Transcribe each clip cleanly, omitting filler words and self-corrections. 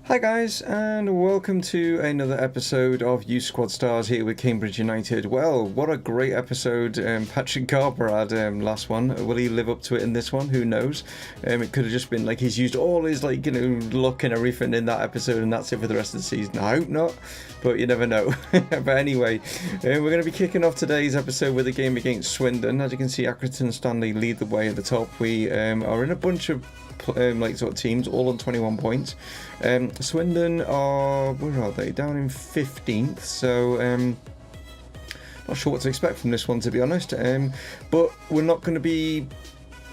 Hi guys, and welcome to another episode of You Squad Stars here with Cambridge United. Well, what a great episode Patrick Garber had last one. Will he live up to it in this one? Who knows? It could have just been like he's used all his luck and everything in that episode and that's it for the rest of the season. I hope not, but you never know. But anyway, we're going to be kicking off today's episode with a game against Swindon. As you can see, Accrington and Stanley lead the way at the top. We are in a bunch of teams, all on 21 points. Swindon are, where are they? Down in 15th, so not sure what to expect from this one, to be honest. But we're not going to be,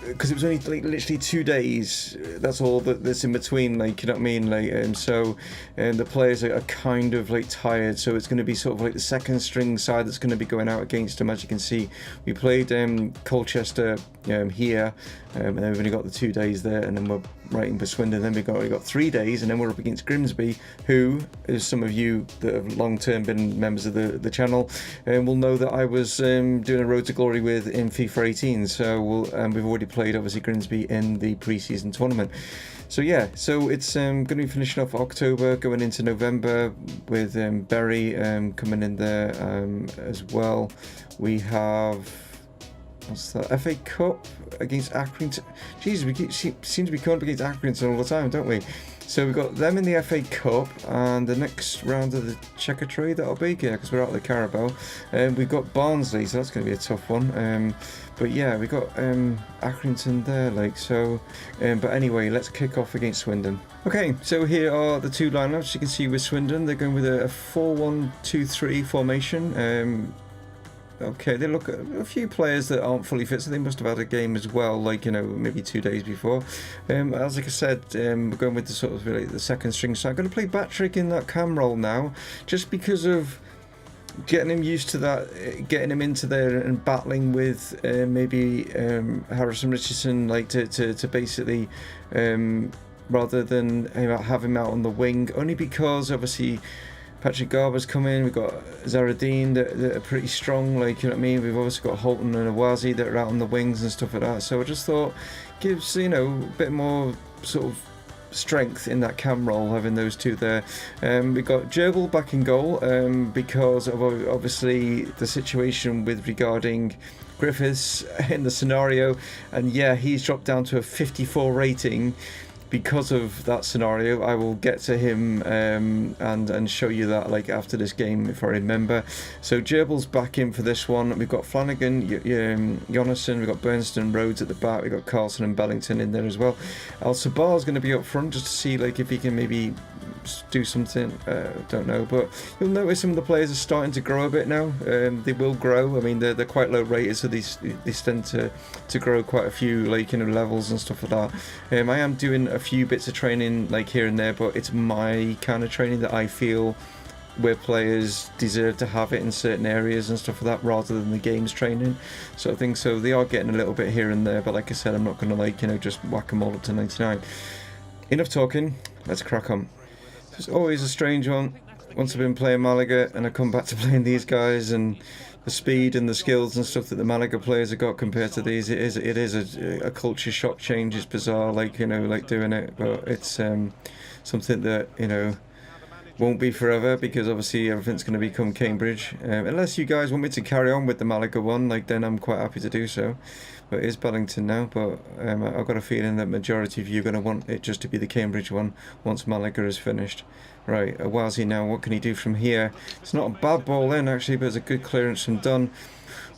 because it was only literally 2 days. That's all that's in between, you know what I mean. The players are kind of tired, so it's going to be sort of the second string side that's going to be going out against them. As you can see, we played Colchester here, and then we've only got the 2 days there, and then we're right in for Swindon. Then we've got 3 days, and then we're up against Grimsby, who, as some of you that have long term been members of the channel will know that I was doing a Road to Glory with in FIFA 18. So we've already played obviously Grimsby in the pre-season tournament. So yeah, so it's going to be finishing off October, going into November with Bury coming in there as well. We have, what's that? FA Cup against Accrington. Jeez, we seem to be coming up against Accrington all the time, don't we? So we've got them in the FA Cup, and the next round of the Checker Trade that'll be, yeah, because we're out of the Carabao. We've got Barnsley, so that's going to be a tough one. But yeah, we've got Accrington there, but anyway, let's kick off against Swindon. Okay, so here are the two lineups. You can see with Swindon, they're going with a 4-1-2-3 formation. Okay, they look at a few players that aren't fully fit, so they must have had a game as well, maybe 2 days before. As I said, we're going with the sort of the second string, so I'm going to play Patrick in that cam role now, just because of getting him used to that, getting him into there and battling with maybe Harrison Richardson, to basically rather than have him out on the wing, only because obviously Patrick Garber's come in, we've got Zaradine that are pretty strong, you know what I mean. We've also got Holton and Awazi that are out on the wings and stuff like that. So I just thought gives, a bit more sort of strength in that cam role, having those two there. We've got Gerbil back in goal because of obviously the situation with regarding Griffiths in the scenario, and yeah, he's dropped down to a 54 rating. Because of that scenario, I will get to him and show you that after this game if I remember. So Gerbil's back in for this one. We've got Flanagan, Jonasson, we've got Bernstein, Rhodes at the back, we've got Carlson and Bellington in there as well. Al Sabar's going to be up front just to see if he can maybe do something, don't know, but you'll notice some of the players are starting to grow a bit now. They will grow. I mean, they're quite low rated, so they tend to grow quite a few levels and stuff like that. I am doing a few bits of training here and there, but it's my kind of training that I feel where players deserve to have it in certain areas and stuff like that, rather than the games training sort of thing. So they are getting a little bit here and there, but like I said, I'm not going to just whack them all up to 99. Enough talking, let's crack on. It's always a strange one. Once I've been playing Malaga and I come back to playing these guys, and the speed and the skills and stuff that the Malaga players have got compared to these, it is a culture shock change. It's bizarre, doing it, but it's something that won't be forever, because obviously everything's going to become Cambridge. Unless you guys want me to carry on with the Malaga one, then I'm quite happy to do so. But it is Bellington now, but I've got a feeling that majority of you are going to want it just to be the Cambridge one once Malaga is finished. Right, Awazi now, what can he do from here? It's not a bad ball in actually, but it's a good clearance from Dunn.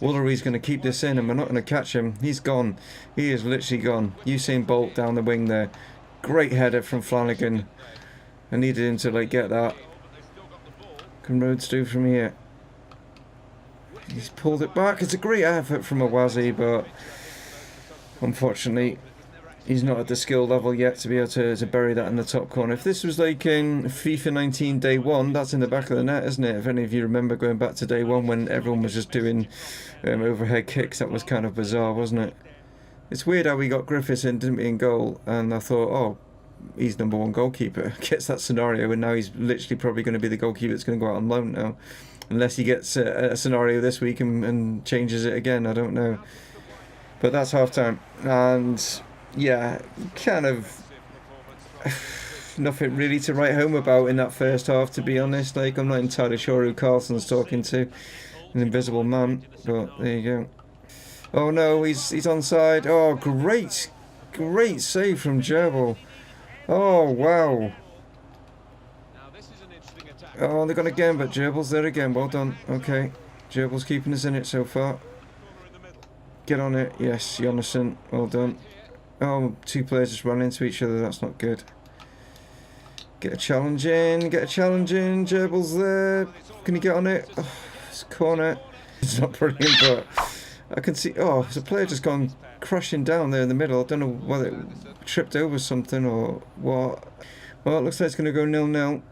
Woolery's going to keep this in, and we're not going to catch him. He's gone. He is literally gone. Usain Bolt down the wing there. Great header from Flanagan. I needed him to get that. What can Rhodes do from here? He's pulled it back. It's a great effort from Awazi, but unfortunately he's not at the skill level yet to be able to bury that in the top corner. If this was in FIFA 19 day one, that's in the back of the net, isn't it? If any of you remember going back to day one when everyone was just doing overhead kicks, that was kind of bizarre, wasn't it? It's weird how we got Griffiths in, didn't we, in goal, and I thought, oh, he's number one goalkeeper, gets that scenario, and now he's literally probably going to be the goalkeeper that's going to go out on loan now, unless he gets a scenario this week and changes it again. I don't know, but that's half time, and yeah, kind of nothing really to write home about in that first half, to be honest. Like, I'm not entirely sure who Carlson's talking to. An invisible man, but there you go. Oh no, he's onside. Oh, great save from Gerbil. Oh, wow. Oh, they're gone again, but Gerbil's there again. Well done. Okay. Gerbil's keeping us in it so far. Get on it. Yes, Jonathan. Well done. Oh, two players just ran into each other. That's not good. Get a challenge in. Get a challenge in. Gerbil's there. Can you get on it? Oh, it's a corner. It's not brilliant, but I can see... Oh, there's a player just gone crashing down there in the middle. I don't know whether it tripped over something or what. Well, it looks like it's going to go 0-0.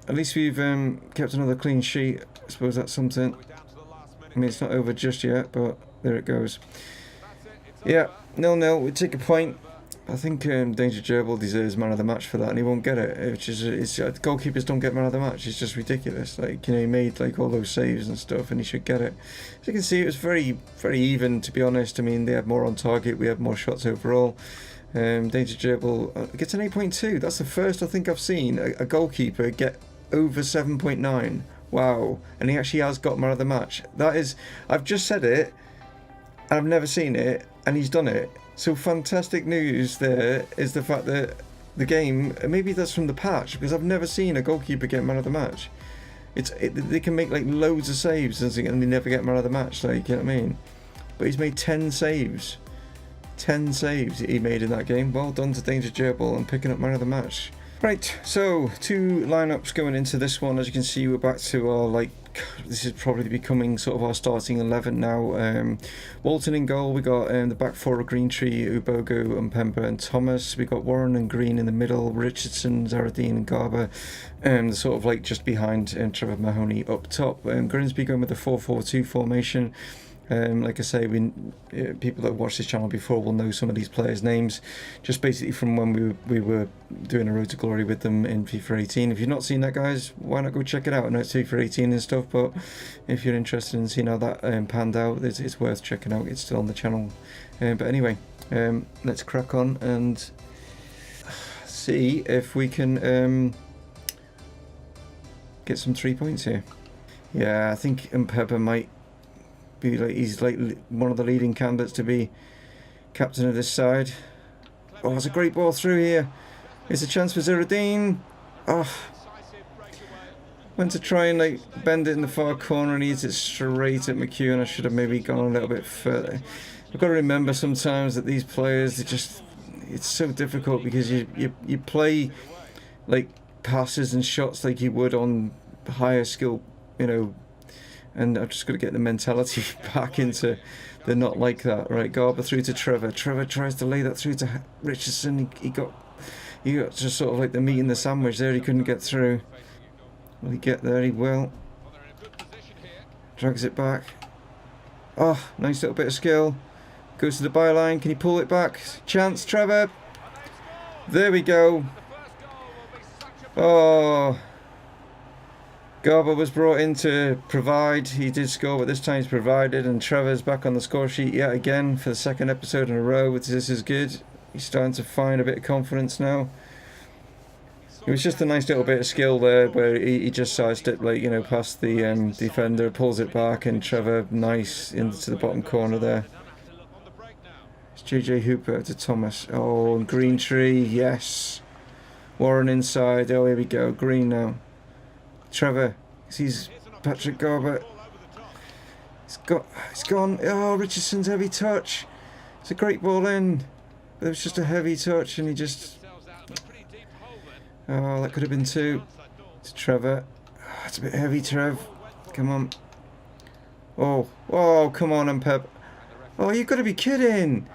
At least we've kept another clean sheet. I suppose that's something. I mean, it's not over just yet, but there it goes. Yeah, 0-0. We take a point. I think Danger Gerbil deserves man of the match for that, and he won't get it. Which is, goalkeepers don't get man of the match. It's just ridiculous. Like, you know, he made like all those saves and stuff, and he should get it. As you can see, it was very even, to be honest. I mean, they had more on target. We had more shots overall. Danger Gerbil gets an 8.2. That's the first I think I've seen a goalkeeper get over 7.9. Wow. And he actually has got man of the match. That is, I've just said it, and I've never seen it, and he's done it. So fantastic news there is the fact that the game, maybe that's from the patch, because I've never seen a goalkeeper get man of the match. They can make like loads of saves and they never get man of the match, like, you know what I mean? But he's made 10 saves. 10 saves he made in that game. Well done to Danger Gerbil and picking up man of the match. Right, so two lineups going into this one. As you can see, we're back to our, like, this is probably becoming sort of our starting 11 now. Walton in goal. We got the back four of Greentree, Ubogo, and Pemba and Thomas. We got Warren and Green in the middle, Richardson, Zaradine and Garber, sort of like just behind Trevor Mahoney up top. Grimsby going with the 4-4-2 formation. Like I say, people that watch this channel before will know some of these players' names, just basically from when we were doing a Road to Glory with them in FIFA 18. If you've not seen that, guys, why not go check it out? I know it's FIFA 18 and stuff, but if you're interested in seeing how that panned out, it's worth checking out. It's still on the channel. But anyway, let's crack on and see if we can get some 3 points here. Yeah, I think Mpeba might be like, he's like one of the leading candidates to be captain of this side. Oh, it's a great ball through here. It's a chance for Zaradine. Oh, went to try and like bend it in the far corner and he hits it straight at McEwen. I should have maybe gone a little bit further. I've got to remember sometimes that these players, it's so difficult because you play like passes and shots like you would on higher skill, you know. And I've just got to get the mentality back into they're not like that. Right, Garber through to Trevor. Trevor tries to lay that through to Richardson. He got just sort of like the meat in the sandwich there. He couldn't get through. Will he get there? He will. Drags it back. Oh, nice little bit of skill. Goes to the byline. Can he pull it back? Chance, Trevor. There we go. Oh. Garber was brought in to provide. He did score, but this time he's provided, and Trevor's back on the score sheet yet again for the second episode in a row. This is good. He's starting to find a bit of confidence now. It was just a nice little bit of skill there, where he just sidestepped, like, you know, past the defender, pulls it back, and Trevor, nice, into the bottom corner there. It's JJ Hooper to Thomas. Oh, and Greentree, yes. Warren inside. Oh, here we go. Green now. Trevor sees Patrick Garber. It's gone. Oh, Richardson's heavy touch. It's a great ball in. But it was just a heavy touch and he just... Oh, that could have been two. It's Trevor. Oh, it's a bit heavy, Trev. Come on. Oh, come on, Pep. Oh, you've got to be kidding.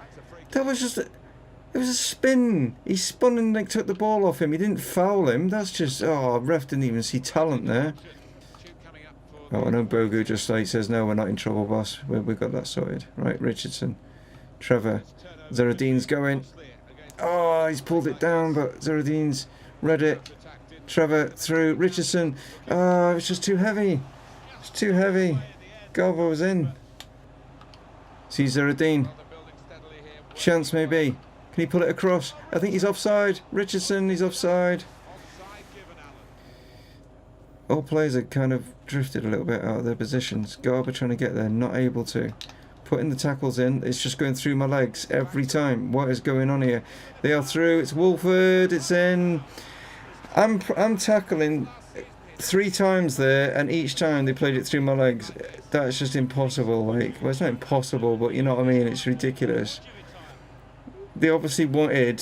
That was just... It was a spin. He spun and like took the ball off him. He didn't foul him. That's just... Oh, ref didn't even see talent there. Oh, I know Bogu just like says, no, we're not in trouble, boss. We've got that sorted. Right, Richardson. Trevor. Zaradine's going. Oh, he's pulled it down, but Zaradine's read it. Trevor through. Richardson. Oh, it was just too heavy. It's too heavy. Garbo was in. See Zaradine. Chance maybe. Can he pull it across? I think he's offside. Richardson, he's offside. All players are kind of drifted a little bit out of their positions. Garber trying to get there, not able to. Putting the tackles in, it's just going through my legs every time. What is going on here? They are through, it's Wolford, it's in. I'm tackling 3 times there, and each time they played it through my legs. That's just impossible. Like, well, it's not impossible, but you know what I mean? It's ridiculous. They obviously wanted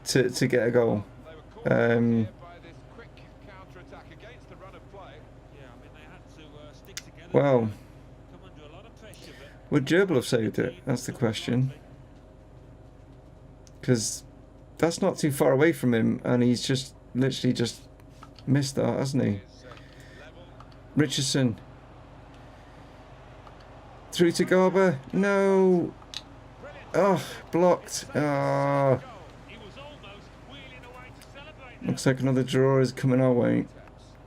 to get a goal. Well, would Gerbil have saved it? That's the question. Because that's not too far away from him, and he's just literally just missed that, hasn't he? Richardson. Through to Garber. No. Oh, blocked. Oh. Looks like another draw is coming our way.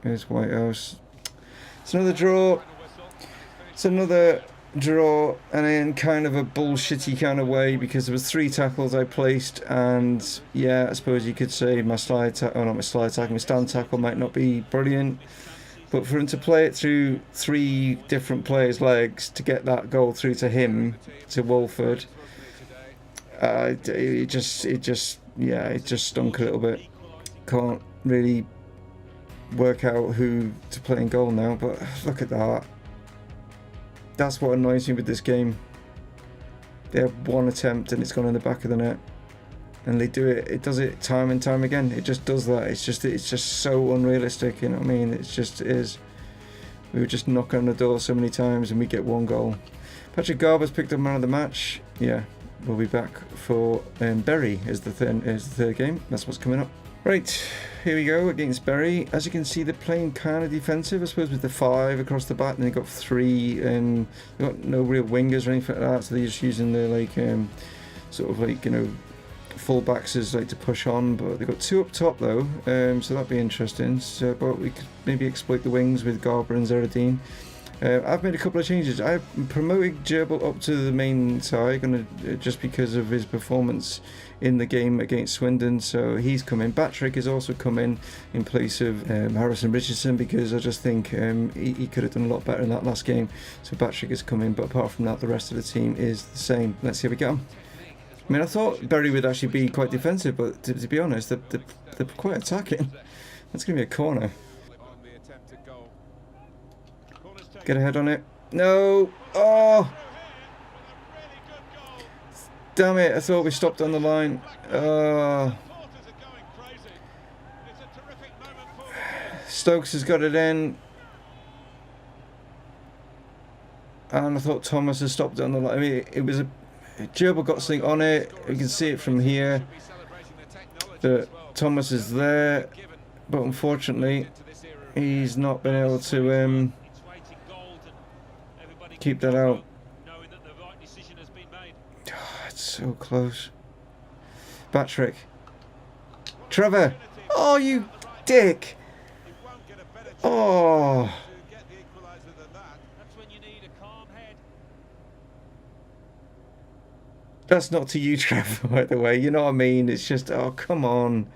Here's Whitehouse. It's another draw. It's another draw, and in kind of a bullshitty kind of way, because there was 3 tackles I placed, and yeah, I suppose you could say my slide tackle, not my slide tackle, my stand tackle might not be brilliant, but for him to play it through 3 different players' legs to get that goal through to him, to Wolford, it just stunk a little bit. Can't really work out who to play in goal now, but look at that. That's what annoys me with this game. They have 1 attempt and it's gone in the back of the net, and they do it. It does it time and time again. It just does that. It's just so unrealistic. You know what I mean? It is. We were just knocking on the door so many times and we get 1 goal. Patrick Garber's picked up man of the match. Yeah, we'll be back for Bury is the third game. That's what's coming up. Right, here we go against Bury. As you can see, they're playing kind of defensive, I suppose, with the 5 across the back, and they've got 3, and they've got no real wingers or anything like that, so they're just using the like sort of like, you know, full backs as like to push on. But they've got 2 up top though, so that'd be interesting. So, but we could maybe exploit the wings with Garber and Zeradine. I've made a couple of changes. I've promoted Gerbil up to the main side, just because of his performance in the game against Swindon. So he's come in. Batrick has also come in place of Harrison Richardson, because I just think he could have done a lot better in that last game. So Batrick has come in, but apart from that, the rest of the team is the same. Let's see how we get on. I mean, I thought Bury would actually be quite defensive, but to be honest, they're quite attacking. That's going to be a corner. Get a head on it. No! Oh! Damn it, I thought we stopped on the line. Stokes has got it in. And I thought Thomas has stopped it on the line. I mean, it was a... Gerbil got something on it. You can see it from here. That Thomas is there. But unfortunately, he's not been able to... keep that out. Oh, it's so close. Batrick. Trevor. Oh, you dick. Oh. That's not to you, Trevor, by the way. You know what I mean? It's just, oh, come on.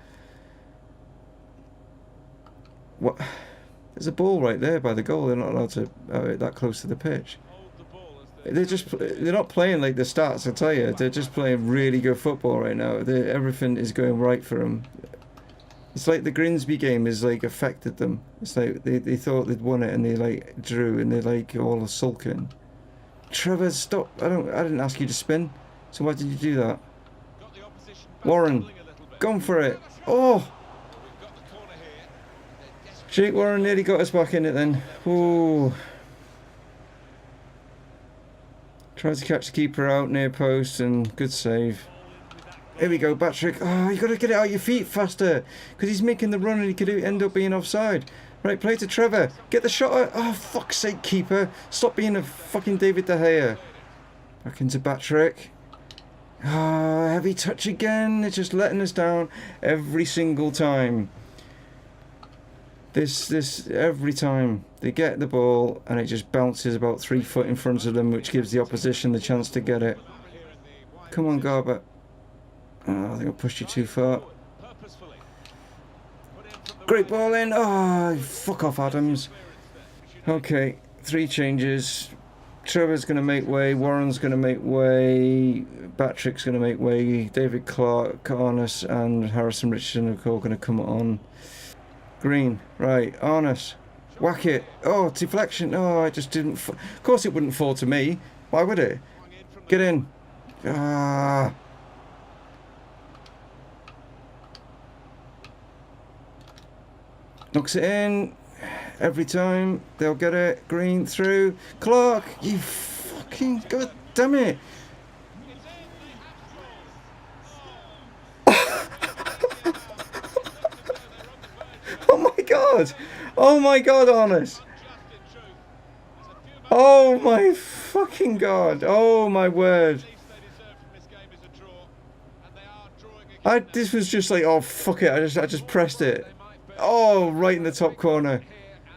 What? There's a ball right there by the goal. They're not allowed to that close to the pitch. They're not playing like the stats, I tell you. They're just playing really good football right now. Everything is going right for them. It's like the Grimsby game has like affected them. It's like they thought they'd won it and they like drew and they're like all sulking. Trevor, stop! I didn't ask you to spin. So why did you do that? Warren, gone for it. Oh! Jake Warren nearly got us back in it then. Ooh. Tries to catch the keeper out near post, and good save. Here we go, Batrick. Oh, you got to get it out your feet faster, because he's making the run and he could end up being offside. Right, play to Trevor. Get the shot out. Oh, fuck's sake, keeper. Stop being a fucking David De Gea. Back into Batrick. Ah, heavy touch again. It's just letting us down every single time. This every time they get the ball and it just bounces about 3 foot in front of them, which gives the opposition the chance to get it. Come on, Garber. Oh, I think I pushed you too far. Great ball in. Oh, fuck off, Adams. Okay, 3 changes. Trevor's going to make way. Warren's going to make way. Patrick's going to make way. David Clark, Arness, and Harrison Richardson are all going to come on. Green. Right, Arness. Whack it. Oh, deflection. Oh, it just didn't. Of course it wouldn't fall to me. Why would it? Get in. Ah. Knocks it in. Every time. They'll get it. Green through. Clark. You fucking. God damn it. Oh my god. Oh my god, Honest. Oh my fucking god. Oh my word. This was just like, oh fuck it. I just pressed it. Oh, right in the top corner.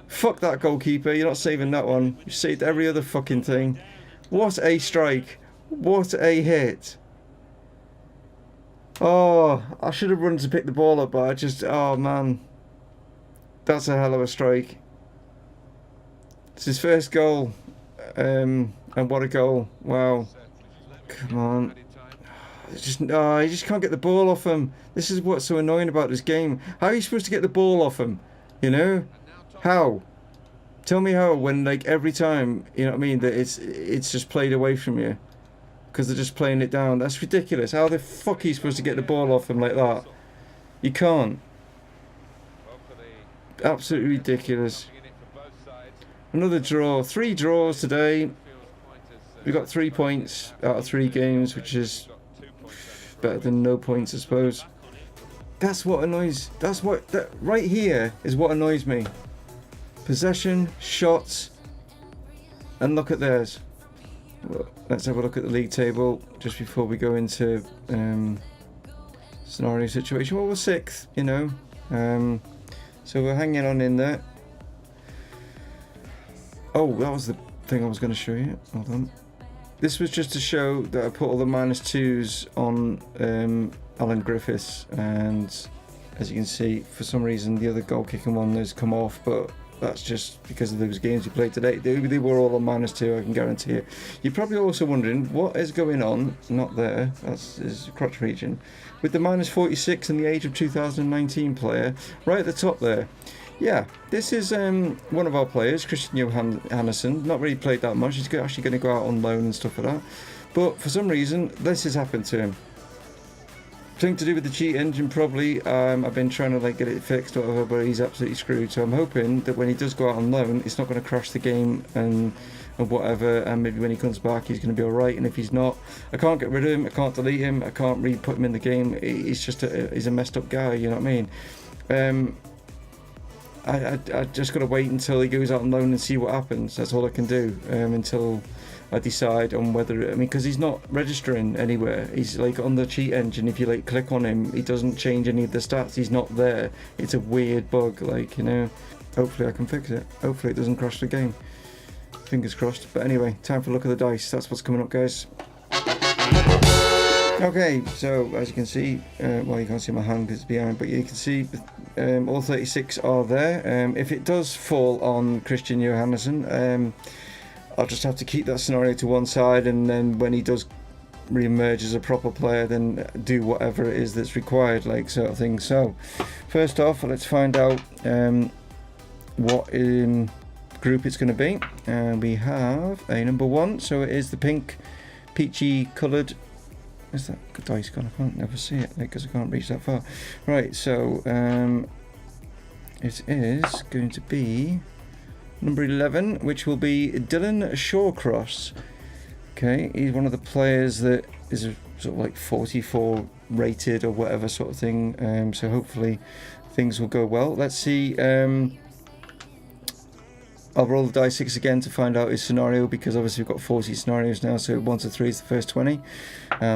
Fuck that goalkeeper. You're not saving that one. You saved every other fucking thing. What a strike. What a hit. Oh, I should have run to pick the ball up, but I just, oh man. That's a hell of a strike. It's his first goal. And what a goal. Wow. Come on. Oh, you just can't get the ball off him. This is what's so annoying about this game. How are you supposed to get the ball off him? You know? How? Tell me how, when like every time, you know what I mean, that it's just played away from you. Because they're just playing it down. That's ridiculous. How the fuck are you supposed to get the ball off him like that? You can't. Absolutely ridiculous. Another draw. 3 draws today. We got 3 points out of 3 games, which is better than no points, I suppose. That's what annoys. That right here is what annoys me. Possession, shots, and look at theirs. Well, let's have a look at the league table just before we go into scenario situation. Well, we're 6th, you know. So we're hanging on in there. Oh, that was the thing I was going to show you. Hold on. This was just to show that I put all the -2s on Alan Griffiths, and as you can see, for some reason the other goal kicking one has come off, but that's just because of those games we played today. They were all on -2, I can guarantee it. You're probably also wondering what is going on, not there, that's his crotch region, with the -46 and the age of 2019 player right at the top there. Yeah, this is one of our players, Christian Johannesson. Not really played that much. He's actually going to go out on loan and stuff like that. But for some reason, this has happened to him. Something to do with the cheat engine, probably. I've been trying to like get it fixed or whatever, but he's absolutely screwed. So I'm hoping that when he does go out on loan, it's not going to crash the game and whatever. And maybe when he comes back, he's going to be all right. And if he's not, I can't get rid of him. I can't delete him. I can't re-put him in the game. He's just he's a messed up guy. You know what I mean? I just got to wait until he goes out on loan and see what happens. That's all I can do until I decide on whether, I mean, because he's not registering anywhere. He's like on the cheat engine. If you like click on him, he doesn't change any of the stats. He's not there. It's a weird bug, like, you know. Hopefully I can fix it. Hopefully it doesn't crash the game. Fingers crossed. But anyway, time for a look at the dice. That's what's coming up, guys. Okay, so as you can see, well, you can't see my hand because it's behind, but you can see all 36 are there. If it does fall on Christian Johannesson, I'll just have to keep that scenario to one side, and then when he does re-emerge as a proper player, then do whatever it is that's required, like sort of thing. So, first off, let's find out what group it's going to be. And we have a number 1, so it is the pink, peachy coloured. Where's that dice gone? I can't never see it because I can't reach that far. Right, so it is going to be number 11, which will be Dylan Shawcross. Okay, he's one of the players that is sort of like 44 rated or whatever sort of thing. So hopefully things will go well. Let's see. I'll roll the die 6 again to find out his scenario, because obviously we've got 40 scenarios now. So 1 to 3 is the first 20,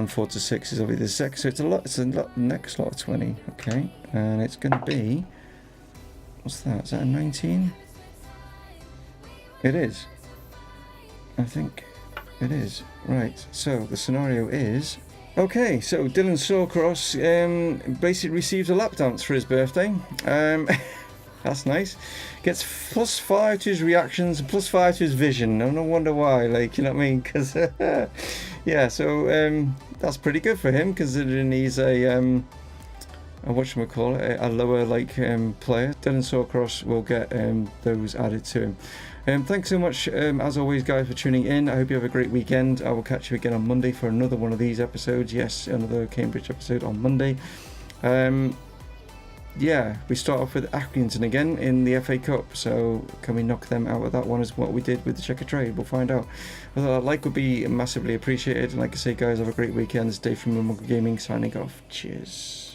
4 to 6 is obviously the second. So it's a lot. It's a lot, next lot of 20. Okay, and it's going to be, what's that? Is that a 19? It is. I think it is. Right. So the scenario is Okay, so Dylan Sawcross basically receives a lap dance for his birthday. That's nice. Gets +5 to his reactions and +5 to his vision. I don't wonder why, like, you know what I mean? Because, yeah, so that's pretty good for him, considering he's a whatchamacallit, a lower, like, player. Dylan Sawcross will get those added to him. Thanks so much, as always, guys, for tuning in. I hope you have a great weekend. I will catch you again on Monday for another one of these episodes. Yes, another Cambridge episode on Monday. Yeah, we start off with Accrington again in the FA Cup, so can we knock them out of that one as what we did with the Checker Trade? We'll find out. Well, a like would be massively appreciated. And like I say, guys, have a great weekend. It's Dave from Mumongu Gaming signing off. Cheers.